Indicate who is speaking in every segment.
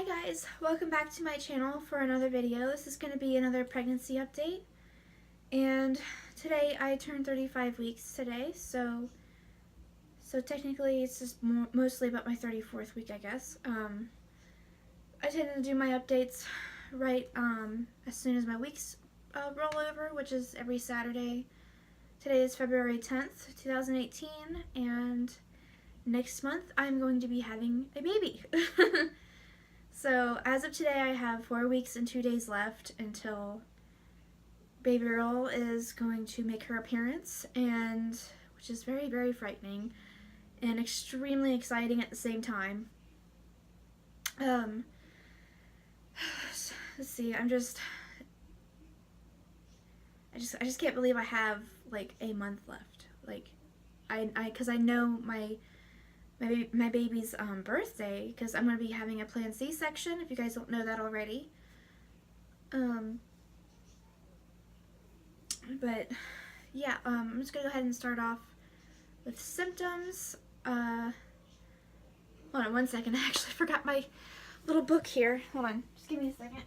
Speaker 1: Hi guys, welcome back to my channel for another video. This is going to be another pregnancy update, and today I turned 35 weeks today, so technically it's just mostly about my 34th week, I guess. I tend to do my updates right as soon as my weeks roll over, which is every Saturday. Today is February 10th, 2018, and next month I'm going to be having a baby. So as of today, I have 4 weeks and 2 days left until baby girl is going to make her appearance, and which is very, very frightening and extremely exciting at the same time. Let's see, I just can't believe I have like a month left. Like, because I know my baby's birthday, because I'm going to be having a planned C-section, if you guys don't know that already. But yeah, I'm just going to go ahead and start off with symptoms. Hold on one second, I actually forgot my little book here. Hold on, just give me a second.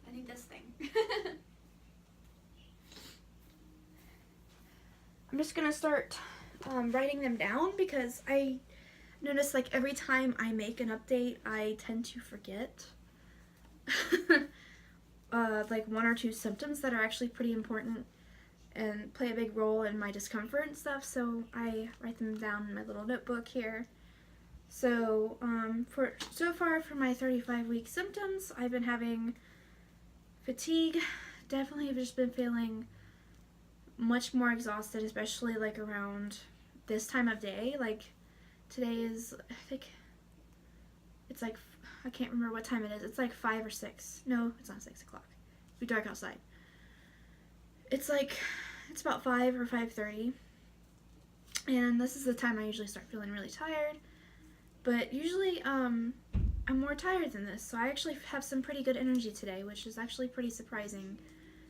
Speaker 1: I need this thing. I'm just gonna start writing them down, because I notice like every time I make an update I tend to forget like 1 or 2 symptoms that are actually pretty important and play a big role in my discomfort and stuff, so I write them down in my little notebook here. So so far for my 35-week symptoms, I've been having fatigue. Definitely have just been feeling much more exhausted, especially like around this time of day. Like today is, I think it's like, I can't remember what time it is. It's like 5 or 6. No, it's not 6 o'clock. It's be dark outside. It's about 5 or 5:30, and this is the time I usually start feeling really tired. But usually I'm more tired than this, so I actually have some pretty good energy today, which is actually pretty surprising,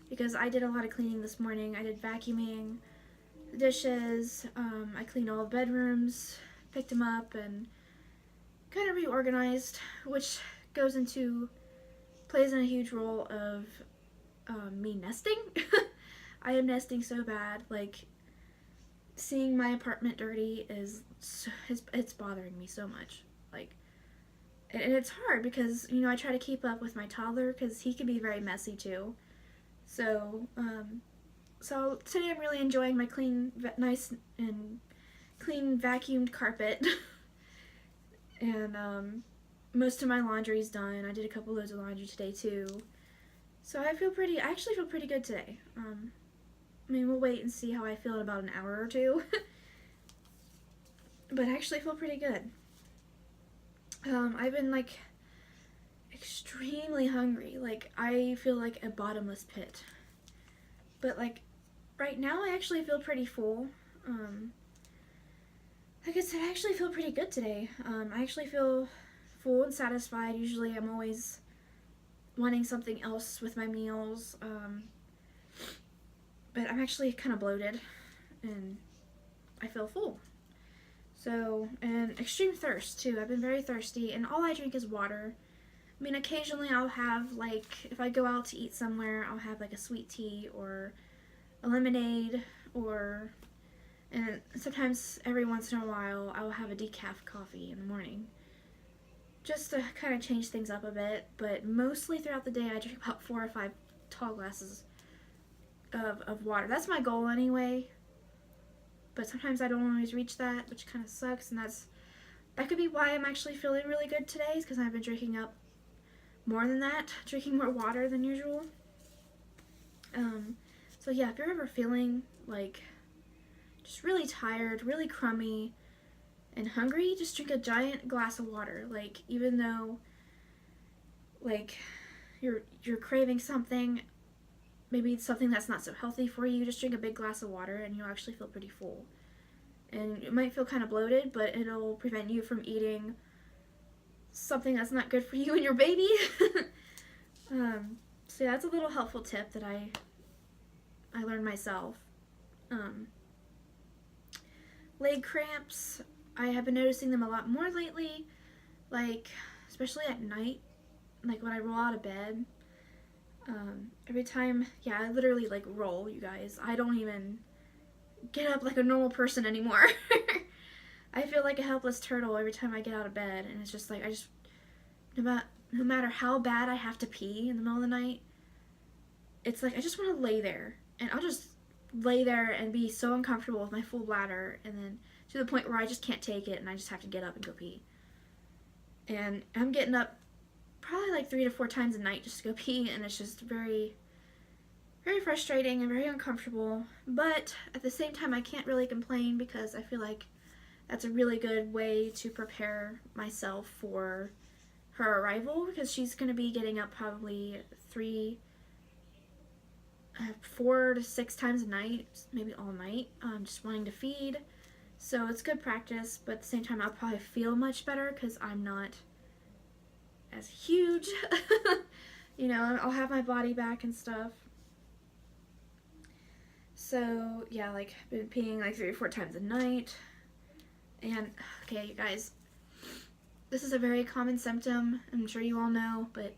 Speaker 1: because I did a lot of cleaning this morning. I did vacuuming, the dishes, I cleaned all the bedrooms, picked them up, and kind of reorganized, which plays in a huge role of me nesting. I am nesting so bad. Like, seeing my apartment dirty it's bothering me so much. Like, and it's hard because, you know, I try to keep up with my toddler because he can be very messy too. So today I'm really enjoying my nice and clean vacuumed carpet. And most of my laundry's done. I did a couple loads of laundry today too. So I actually feel pretty good today. I mean, we'll wait and see how I feel in about an hour or two. But I actually feel pretty good. I've been like extremely hungry. Like, I feel like a bottomless pit. But like right now I actually feel pretty full. Like I said, I actually feel pretty good today. I actually feel full and satisfied. Usually I'm always wanting something else with my meals. But I'm actually kind of bloated and I feel full. So, and extreme thirst too. I've been very thirsty, and all I drink is water. I mean, occasionally I'll have, like, if I go out to eat somewhere, I'll have like a sweet tea or a lemonade, and sometimes every once in a while I'll have a decaf coffee in the morning, just to kind of change things up a bit. But mostly throughout the day I drink about 4 or 5 tall glasses of water. That's my goal anyway, but sometimes I don't always reach that, which kind of sucks, and that could be why I'm actually feeling really good today, is because I've been drinking up more than that, drinking more water than usual. So yeah, if you're ever feeling like just really tired, really crummy, and hungry, just drink a giant glass of water. Like, even though like you're craving something, maybe it's something that's not so healthy for you, just drink a big glass of water and you'll actually feel pretty full. And it might feel kind of bloated, but it'll prevent you from eating something that's not good for you and your baby. So yeah, that's a little helpful tip that I learned myself. Leg cramps, I have been noticing them a lot more lately, like, especially at night, like when I roll out of bed. Every time, yeah, I literally like roll, you guys. I don't even get up like a normal person anymore. I feel like a helpless turtle every time I get out of bed, and it's just like, no matter how bad I have to pee in the middle of the night, it's like I just want to lay there, and I'll just lay there and be so uncomfortable with my full bladder, and then to the point where I just can't take it, and I just have to get up and go pee. And I'm getting up probably like 3 to 4 times a night just to go pee, and it's just very, very frustrating and very uncomfortable. But at the same time, I can't really complain because I feel like that's a really good way to prepare myself for her arrival, because she's going to be getting up probably 4 to 6 times a night, maybe all night, just wanting to feed. So it's good practice, but at the same time I'll probably feel much better because I'm not as huge. You know, I'll have my body back and stuff. So yeah, like I've been peeing like 3 or 4 times a night. And okay, you guys, this is a very common symptom, I'm sure you all know, but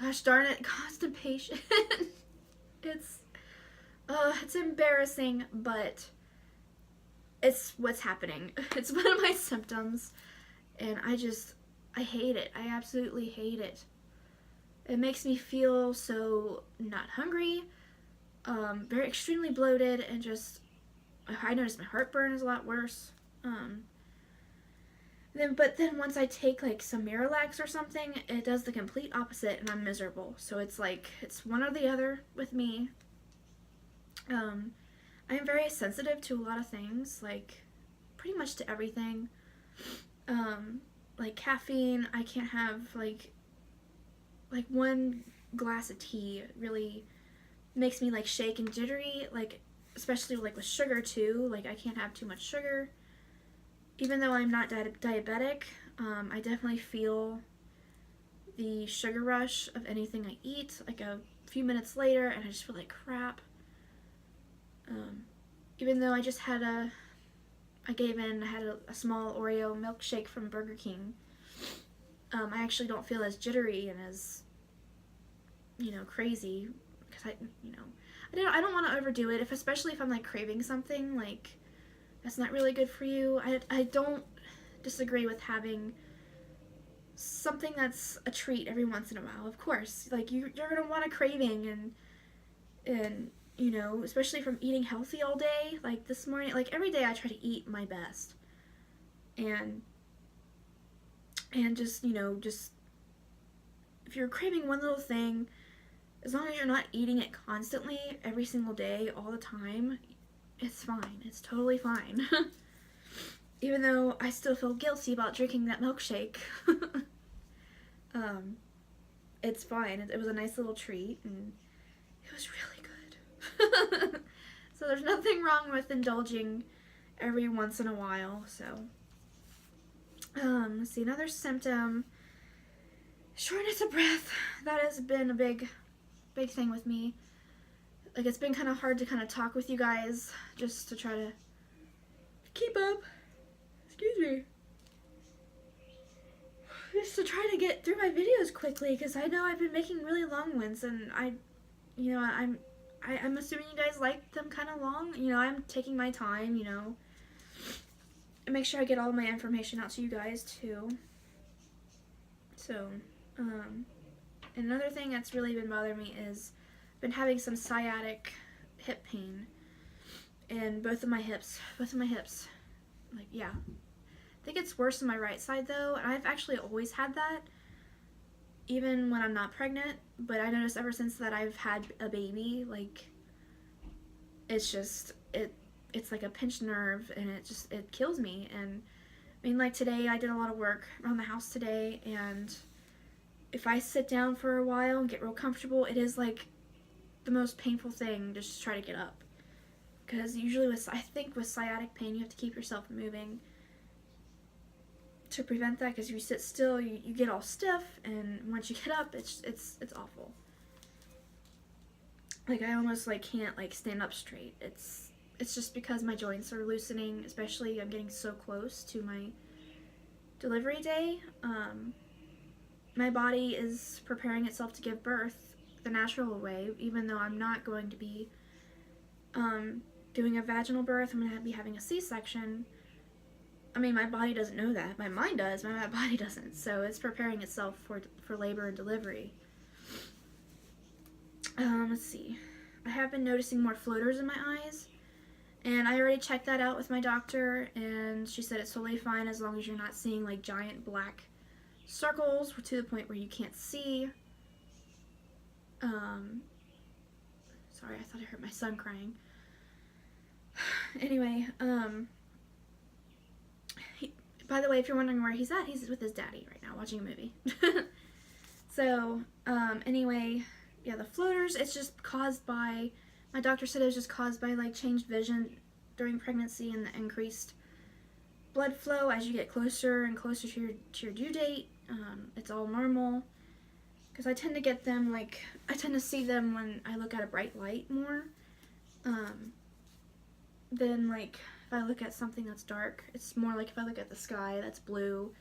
Speaker 1: gosh darn it, constipation. It's embarrassing, but it's what's happening. It's one of my symptoms, and I hate it. I absolutely hate it. It makes me feel so not hungry, very extremely bloated, and just, I notice my heartburn is a lot worse. But then once I take like some Miralax or something, it does the complete opposite, and I'm miserable. So it's like, it's one or the other with me. I am very sensitive to a lot of things, like pretty much to everything. Like caffeine, I can't have like one glass of tea really makes me like shake and jittery, like especially like with sugar too. Like I can't have too much sugar. Even though I'm not diabetic, I definitely feel the sugar rush of anything I eat like a few minutes later, and I just feel like crap. Even though I just had I had a small Oreo milkshake from Burger King, I actually don't feel as jittery and as, you know, crazy, because I don't want to overdo it, especially if I'm like craving something, like that's not really good for you. I don't disagree with having something that's a treat every once in a while. Of course, like you're gonna want a craving, and you know, especially from eating healthy all day. Like this morning, like every day I try to eat my best, and just, you know, just if you're craving one little thing, as long as you're not eating it constantly every single day all the time, it's fine. It's totally fine. Even though I still feel guilty about drinking that milkshake. It's fine. It was a nice little treat, and it was really good. So there's nothing wrong with indulging every once in a while. So let's see, another symptom, shortness of breath. That has been a big thing with me. Like it's been kind of hard to kind of talk with you guys just to try to keep up. Excuse me. Just to try to get through my videos quickly, because I know I've been making really long ones, and I'm assuming you guys like them kind of long. You know, I'm taking my time, you know, and make sure I get all my information out to you guys too. So, another thing that's really been bothering me is I've been having some sciatic hip pain in both of my hips. Like, yeah. I think it's worse on my right side though, and I've actually always had that, even when I'm not pregnant, but I noticed ever since that I've had a baby, like, it's just, it's like a pinched nerve, and it kills me. And I mean, like today I did a lot of work around the house today, and if I sit down for a while and get real comfortable, it is like the most painful thing just to try to get up. Because usually I think with sciatic pain, you have to keep yourself moving to prevent that, because if you sit still, you get all stiff, and once you get up, it's awful. Like I almost like can't like stand up straight. It's it's just because my joints are loosening, especially I'm getting so close to my delivery day. My body is preparing itself to give birth the natural way, even though I'm not going to be doing a vaginal birth. I'm going to be having a C-section. I mean, my body doesn't know that. My mind does, but my body doesn't. So it's preparing itself for labor and delivery. Let's see. I have been noticing more floaters in my eyes. And I already checked that out with my doctor, and she said it's totally fine as long as you're not seeing like giant black circles to the point where you can't see. Sorry, I thought I heard my son crying. Anyway, by the way, if you're wondering where he's at, he's with his daddy right now watching a movie. So, anyway, yeah, the floaters, it's just caused by, my doctor said it was just caused by like changed vision during pregnancy and the increased blood flow as you get closer and closer to your due date. It's all normal. Because I tend to get them, like, I tend to see them when I look at a bright light more. Than, like, if I look at something that's dark. It's more like if I look at the sky that's blue.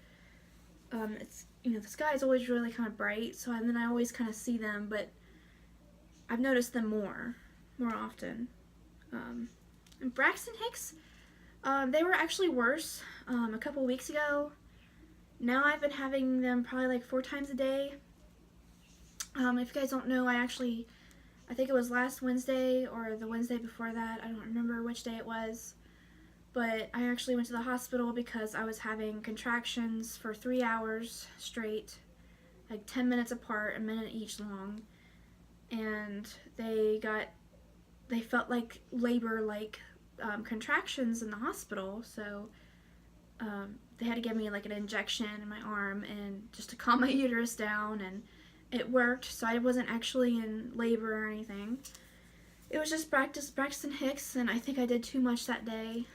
Speaker 1: It's, you know, the sky is always really kind of bright, so then I always kind of see them, but I've noticed them more often. And Braxton Hicks, they were actually worse a couple weeks ago. Now I've been having them probably like 4 times a day. If you guys don't know, I think it was last Wednesday or the Wednesday before that. I don't remember which day it was. But I actually went to the hospital because I was having contractions for 3 hours straight, like 10 minutes apart, a minute each long. And they felt like labor-like contractions in the hospital. So they had to give me like an injection in my arm and just to calm my uterus down, and it worked, so I wasn't actually in labor or anything. It was just Braxton Hicks, and I think I did too much that day.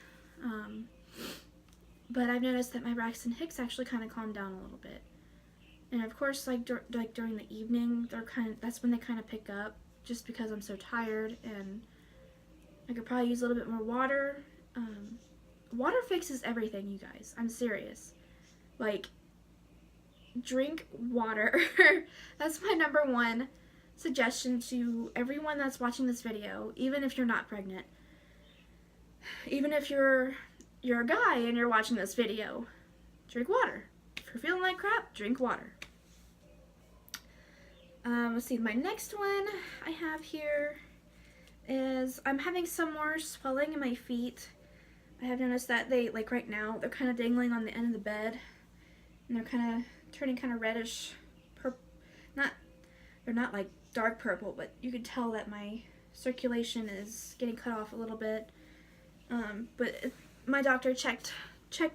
Speaker 1: But I've noticed that my Braxton Hicks actually kind of calmed down a little bit. And of course, like during the evening, that's when they kind of pick up, just because I'm so tired, and I could probably use a little bit more water. Water fixes everything, you guys. I'm serious. Like, drink water. That's my number one suggestion to everyone that's watching this video, even if you're not pregnant. Even if you're a guy and you're watching this video, drink water. If you're feeling like crap, drink water. Let's see, my next one I have here is I'm having some more swelling in my feet. I have noticed that they, like right now, they're kind of dangling on the end of the bed, and they're kind of turning kind of reddish purple. They're not like dark purple, but you can tell that my circulation is getting cut off a little bit. My doctor checked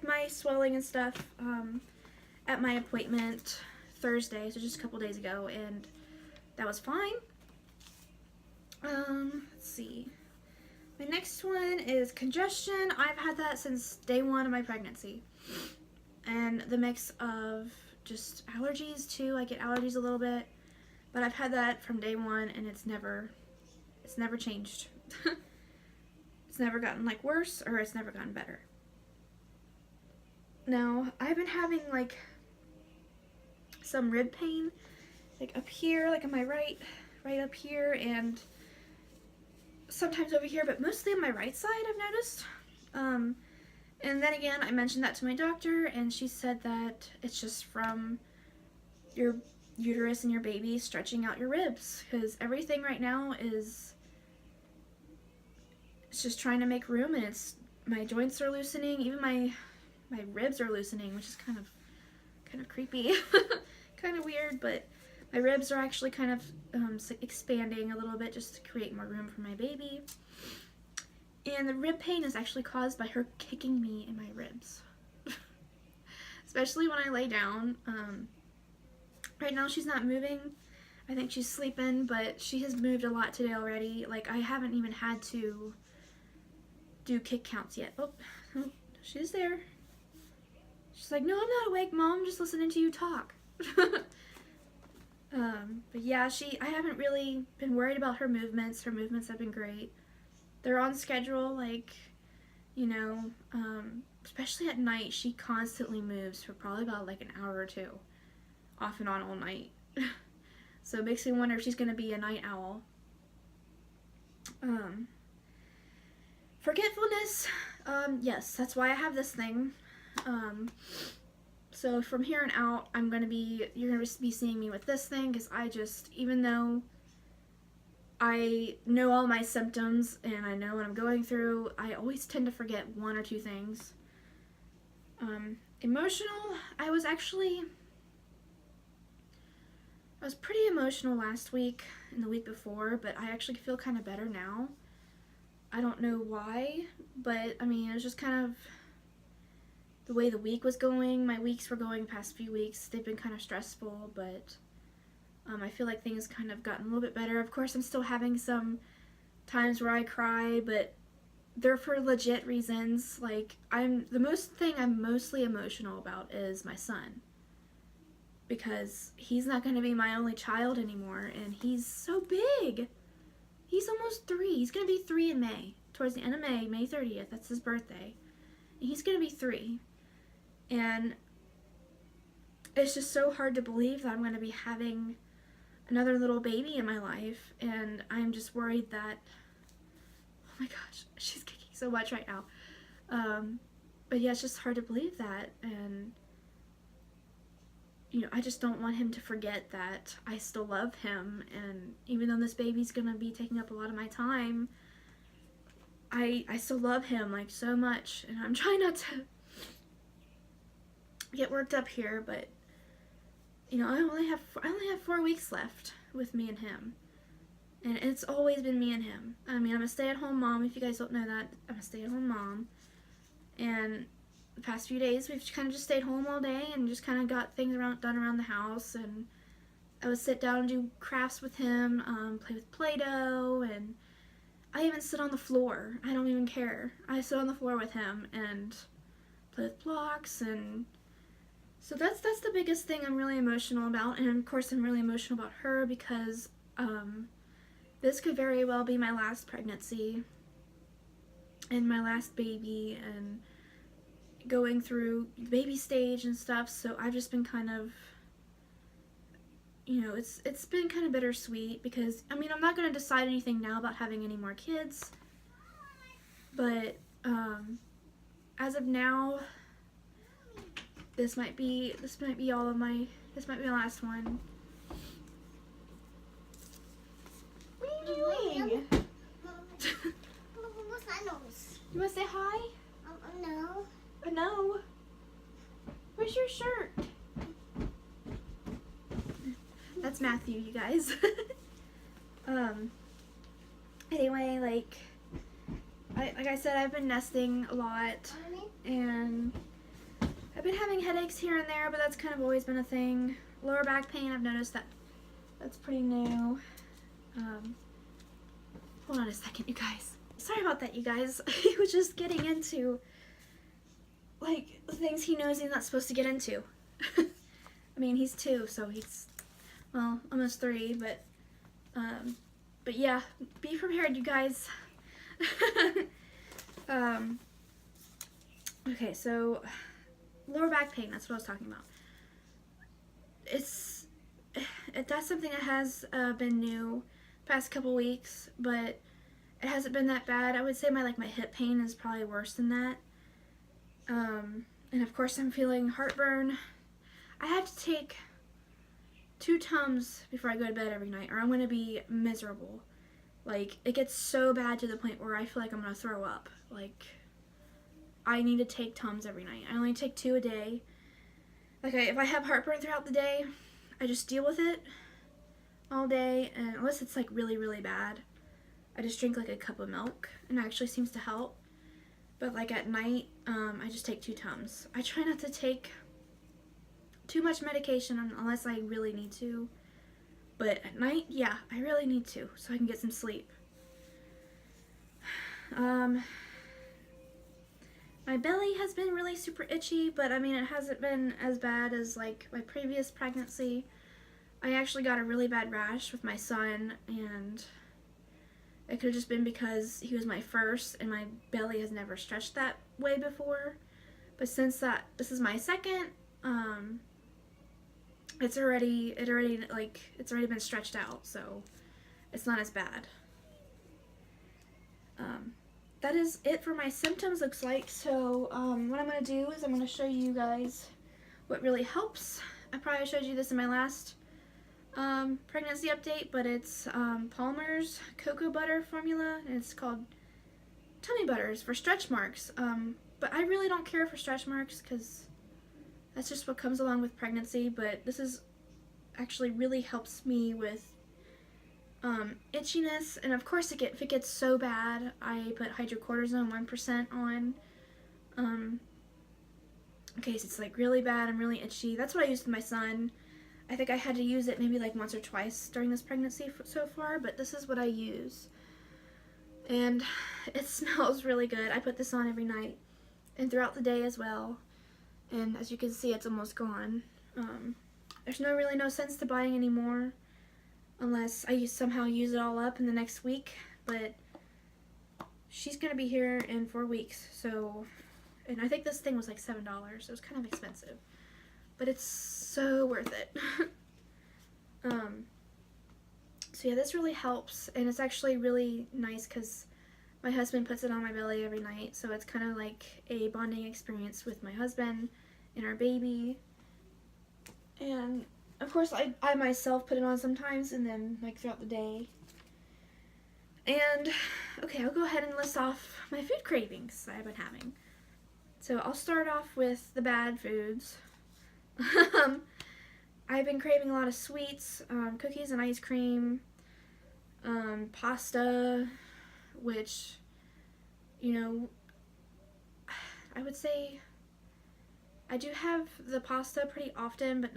Speaker 1: my swelling and stuff at my appointment Thursday, so just a couple days ago, and that was fine. Let's see. My next one is congestion. I've had that since day 1 of my pregnancy. And the mix of just allergies too. I get allergies a little bit, but I've had that from day 1, and it's never changed. It's never gotten like worse, or it's never gotten better. Now, I've been having like some rib pain, like up here, like on my right up here, and sometimes over here, but mostly on my right side, I've noticed. And then again, I mentioned that to my doctor, and she said that it's just from your uterus and your baby stretching out your ribs, because everything right now it's just trying to make room, and my joints are loosening, even my ribs are loosening, which is kind of creepy, kind of weird, but my ribs are actually kind of expanding a little bit just to create more room for my baby. And the rib pain is actually caused by her kicking me in my ribs. Especially when I lay down. Right now she's not moving. I think she's sleeping, but she has moved a lot today already. Like, I haven't even had to do kick counts yet. Oh, she's there. She's like, no, I'm not awake, Mom. I'm just listening to you talk. But yeah, I haven't really been worried about her movements. Her movements have been great. they're on schedule, like, you know, especially at night, she constantly moves for probably about like an hour or two, off and on all night. So it makes me wonder if she's going to be a night owl. Forgetfulness, yes, that's why I have this thing. So from here on out, you're going to be seeing me with this thing, because even though I know all my symptoms and I know what I'm going through, I always tend to forget one or two things. Emotional, I was pretty emotional last week and the week before, but I actually feel kind of better now. I don't know why, but I mean, it was just kind of the way the week was going. My weeks were going past few weeks. They've been kind of stressful, but I feel like things kind of gotten a little bit better. Of course, I'm still having some times where I cry, but they're for legit reasons. Like, thing I'm mostly emotional about is my son, because he's not going to be my only child anymore, and he's so big. He's almost 3. He's going to be 3 in May. Towards the end of May, May 30th, that's his birthday. And he's going to be 3. And it's just so hard to believe that I'm going to be having another little baby in my life, and I'm just worried that, oh my gosh, she's kicking so much right now. But yeah, it's just hard to believe that, and you know, I just don't want him to forget that I still love him, and even though this baby's gonna be taking up a lot of my time, I still love him, like, so much, and I'm trying not to get worked up here, but you know, I only have 4 weeks left with me and him, and it's always been me and him. I mean, I'm a stay-at-home mom. If you guys don't know that, I'm a stay-at-home mom, and the past few days we've kind of just stayed home all day and just kind of got things done around the house, and I would sit down and do crafts with him, play with Play-Doh, and I even sit on the floor. I don't even care. I sit on the floor with him and play with blocks, and so that's the biggest thing I'm really emotional about. And of course I'm really emotional about her, because this could very well be my last pregnancy and my last baby, and going through the baby stage and stuff. So I've just been kind of, you know, it's been kind of bittersweet, because I mean, I'm not going to decide anything now about having any more kids, but as of now, this might be my last one. What are you doing?
Speaker 2: What's that nose?
Speaker 1: You want to say hi?
Speaker 2: No.
Speaker 1: No. Where's your shirt? That's Matthew, you guys. Anyway, like I said, I've been nesting a lot, and I've been having headaches here and there, but that's kind of always been a thing. Lower back pain, I've noticed that's pretty new. Hold on a second, you guys. Sorry about that, you guys. He was just getting into, like, things he knows he's not supposed to get into. I mean, he's 2, so he's, well, almost 3, but yeah, be prepared, you guys. Okay, so lower back pain, that's what I was talking about. That's something that has been new past couple weeks, but it hasn't been that bad. I would say my hip pain is probably worse than that. And of course I'm feeling heartburn. I have to take 2 Tums before I go to bed every night, or I'm going to be miserable. Like, it gets so bad to the point where I feel like I'm going to throw up. Like, I need to take Tums every night. I only take 2 a day. Like, if I have heartburn throughout the day, I just deal with it all day, and unless it's like really, really bad, I just drink like a cup of milk, and it actually seems to help. But like at night, I just take 2 Tums. I try not to take too much medication unless I really need to. But at night, yeah, I really need to, so I can get some sleep. My belly has been really super itchy, but I mean, it hasn't been as bad as like my previous pregnancy. I actually got a really bad rash with my son, and It could have just been because he was my first and my belly has never stretched that way before. But since this is my second, it's already been stretched out, so it's not as bad. That is it for my symptoms, looks like. So what I'm going to do is I'm going to show you guys what really helps. I probably showed you this in my last pregnancy update, but it's Palmer's cocoa butter formula, and it's called tummy butters for stretch marks. But I really don't care for stretch marks because that's just what comes along with pregnancy, but this is actually really helps me with itchiness, and of course if it gets so bad, I put hydrocortisone 1% on in case it's like really bad and really itchy. That's what I used with my son. I think I had to use it maybe like once or twice during this pregnancy so far, but this is what I use. And it smells really good. I put this on every night and throughout the day as well. And as you can see, it's almost gone. There's really no sense to buying any more unless I somehow use it all up in the next week. But she's going to be here in 4 weeks. So, and I think this thing was like $7. It was kind of expensive. But it's so worth it. So yeah, this really helps. And it's actually really nice because my husband puts it on my belly every night. So it's kind of like a bonding experience with my husband and our baby. And of course I myself put it on sometimes and then like throughout the day. And okay, I'll go ahead and list off my food cravings that I've been having. So I'll start off with the bad foods. I've been craving a lot of sweets, cookies and ice cream, pasta, which, you know, I would say I do have the pasta pretty often, but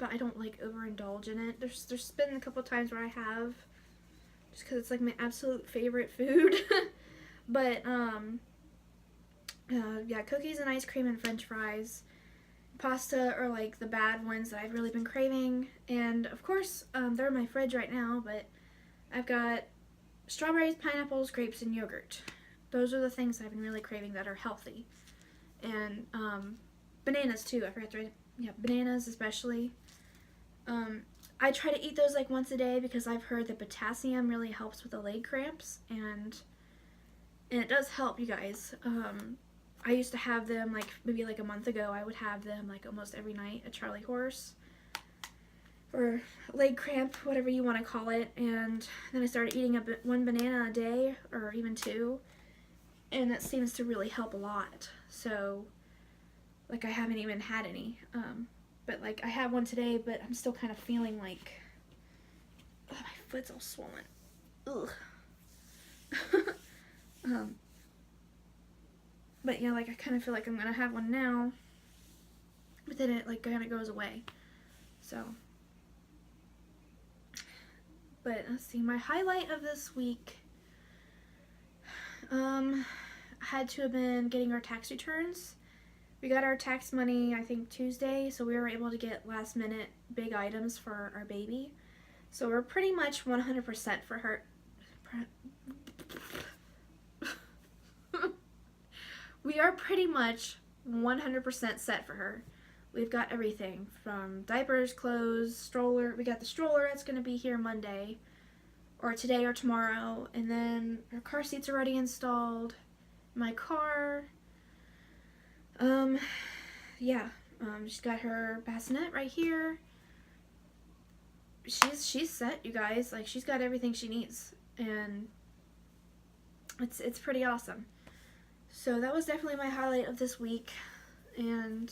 Speaker 1: I don't like overindulge in it. There's been a couple times where I have, just because it's like my absolute favorite food. But yeah, cookies and ice cream and French fries. Pasta are like the bad ones that I've really been craving, and of course they're in my fridge right now, but I've got strawberries, pineapples, grapes, and yogurt. Those are the things I've been really craving that are healthy. And bananas too, I forgot to, yeah, bananas especially. I try to eat those like once a day because I've heard that potassium really helps with the leg cramps, and it does help, you guys. I used to have them like maybe like a month ago. I would have them like almost every night, a Charlie horse or leg cramp, whatever you want to call it. And then I started eating one banana a day or even 2, and that seems to really help a lot. So like I haven't even had any, but like I had one today, but I'm still kind of feeling like, oh, my foot's all swollen. Ugh. But yeah, like I kind of feel like I'm gonna have one now, but then it like kind of goes away. So, but let's see, my highlight of this week, had to have been getting our tax returns. We got our tax money, I think Tuesday, so we were able to get last minute big items for our baby. So we're pretty much 100% for her. We are pretty much 100% set for her. We've got everything from diapers, clothes, stroller. We got the stroller that's going to be here Monday, or today or tomorrow. And then her car seat's already installed. My car. Yeah. She's got her bassinet right here. She's set, you guys. Like, she's got everything she needs. And it's pretty awesome. So that was definitely my highlight of this week, and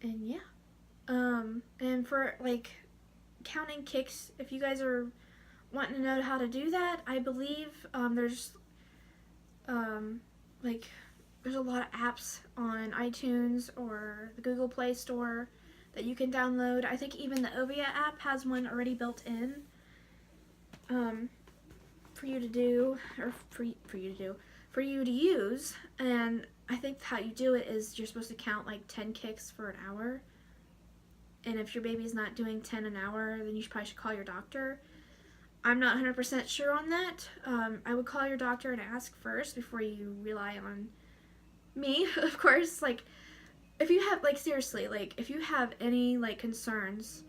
Speaker 1: yeah, and for like counting kicks, if you guys are wanting to know how to do that, I believe there's a lot of apps on iTunes or the Google Play Store that you can download. I think even the Ovia app has one already built in for you to do, or for you to use. And I think how you do it is you're supposed to count like 10 kicks for an hour, and if your baby's not doing 10 an hour, then you probably should call your doctor. I'm not 100% sure on that. I would call your doctor and ask first before you rely on me, of course. Like, if you have, like, seriously, like, if you have any, like, concerns,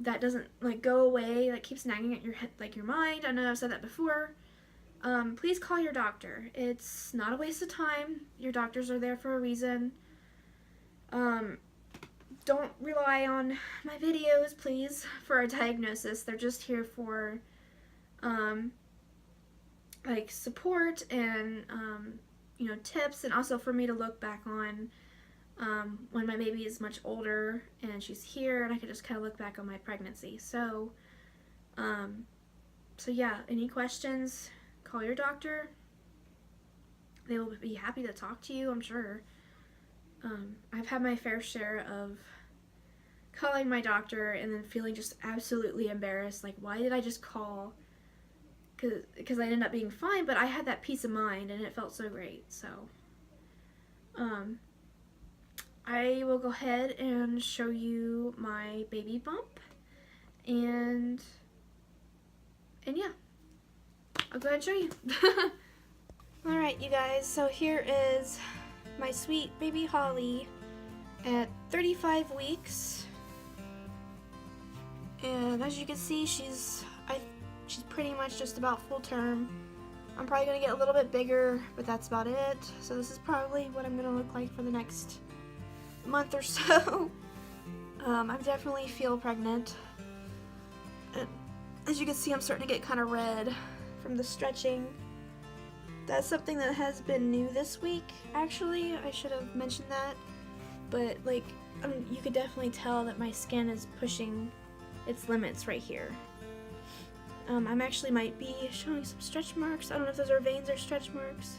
Speaker 1: that doesn't, like, go away, that keeps nagging at your head, like, your mind, I know I've said that before, please call your doctor. It's not a waste of time. Your doctors are there for a reason. Don't rely on my videos, please, for a diagnosis. They're just here for, like, support and, tips, and also for me to look back on when my baby is much older and she's here, and I can just kind of look back on my pregnancy. So yeah, any questions, call your doctor. They will be happy to talk to you, I'm sure. I've had my fair share of calling my doctor and then feeling just absolutely embarrassed, like, why did I just call? Because I ended up being fine, but I had that peace of mind and it felt so great. So I will go ahead and show you my baby bump, and yeah, I'll go ahead and show you. Alright, you guys, so here is my sweet baby Holly at 35 weeks, and as you can see, she's pretty much just about full term. I'm probably going to get a little bit bigger, but that's about it. So this is probably what I'm going to look like for the next month or so. I definitely feel pregnant. And as you can see, I'm starting to get kind of red from the stretching. That's something that has been new this week, actually. I should have mentioned that. But, like, you could definitely tell that my skin is pushing its limits right here. I'm actually might be showing some stretch marks. I don't know if those are veins or stretch marks.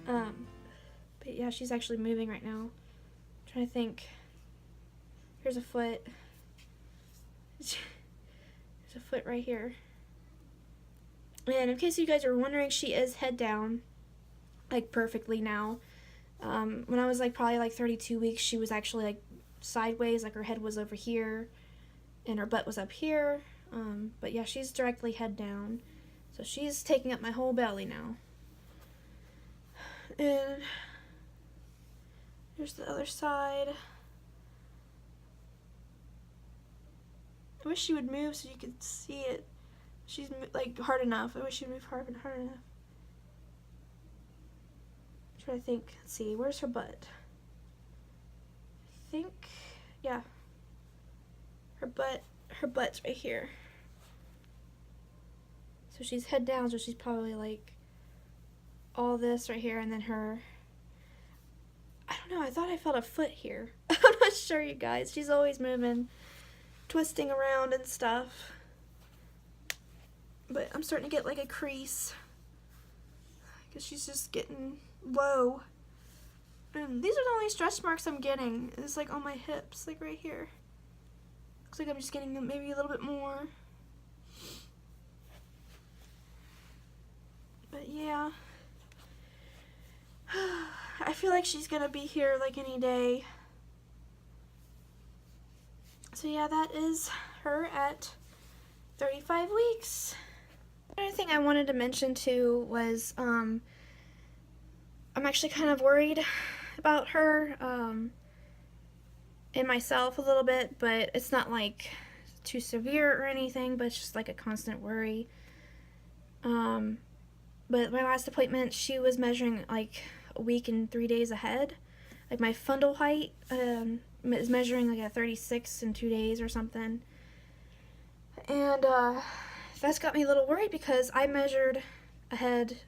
Speaker 1: But yeah, she's actually moving right now. I'm trying to think. Here's a foot. There's a foot right here. And in case you guys are wondering, she is head down, like, perfectly now. When I was, like, probably, like, 32 weeks, she was actually, like, sideways, like, her head was over here, and her butt was up here. But yeah, she's directly head down. So she's taking up my whole belly now. And here's the other side. I wish she would move so you could see it. She's, like, hard enough. I wish she'd move hard enough. I'm trying to think. Let's see, where's her butt? I think, yeah. Her butt's right here. So she's head down, so she's probably, like, all this right here, and then her, I don't know, I thought I felt a foot here. I'm not sure, you guys. She's always moving, twisting around and stuff. But I'm starting to get, like, a crease, because she's just getting low. And these are the only stretch marks I'm getting. It's, like, on my hips, like, right here. Looks like I'm just getting maybe a little bit more. But yeah, I feel like she's gonna be here like any day. So yeah, that is her at 35 weeks. Another thing I wanted to mention too was I'm actually kind of worried about her and myself a little bit, but it's not like too severe or anything, but it's just like a constant worry. But my last appointment, she was measuring like a week and 3 days ahead. Like my fundal height is measuring like at 36 in 2 days or something. And that's got me a little worried because I measured ahead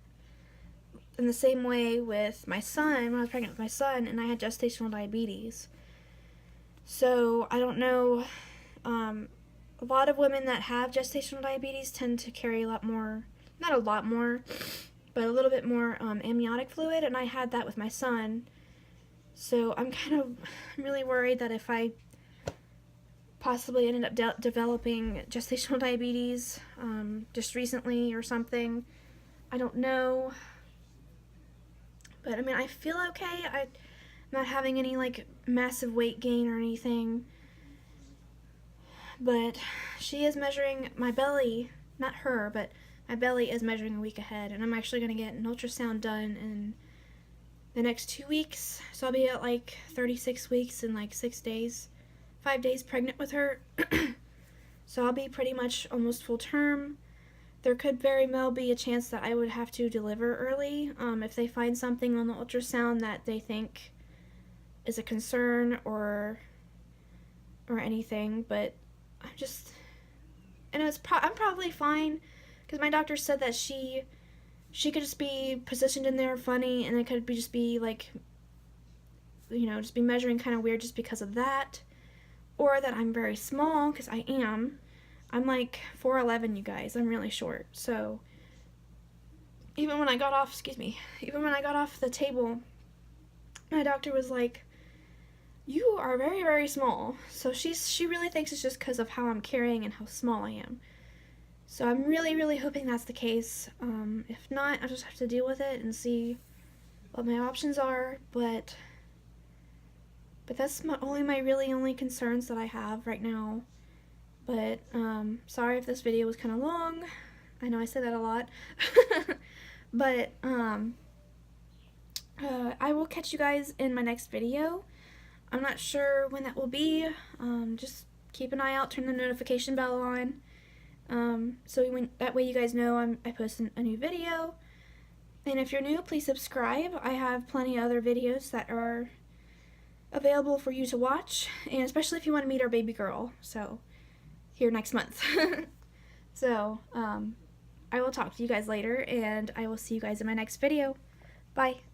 Speaker 1: in the same way with my son when I was pregnant with my son, and I had gestational diabetes. So I don't know, a lot of women that have gestational diabetes tend to carry a lot more, not a lot more, but a little bit more amniotic fluid, and I had that with my son. So I'm really worried that if I possibly ended up developing gestational diabetes just recently or something, I don't know. But I mean, I feel okay. I'm not having any like massive weight gain or anything. but she is measuring my belly, not her, but my belly is measuring a week ahead, and I'm actually going to get an ultrasound done in the next 2 weeks, so I'll be at like 36 weeks and like 6 days, 5 days pregnant with her. So I'll be pretty much almost full term. There could very well be a chance that I would have to deliver early if they find something on the ultrasound that they think is a concern or anything. But I'm just, and I'm probably fine because my doctor said that she could just be positioned in there funny, and it could just be like, just be measuring kind of weird just because of that, or that I'm very small, because I am. I'm like 4'11", you guys. I'm really short. So even when I got off the table, my doctor was like, "You are very, very small." So she really thinks it's just because of how I'm carrying and how small I am. So I'm really, really hoping that's the case. If not, I'll just have to deal with it and see what my options are. But that's my really only concerns that I have right now. But sorry if this video was kind of long. I know I say that a lot. But I will catch you guys in my next video. I'm not sure when that will be. Just keep an eye out, turn the notification bell on. So that way you guys know I post a new video. And if you're new, please subscribe. I have plenty of other videos that are available for you to watch, and especially if you want to meet our baby girl. So here next month. So I will talk to you guys later, and I will see you guys in my next video. Bye.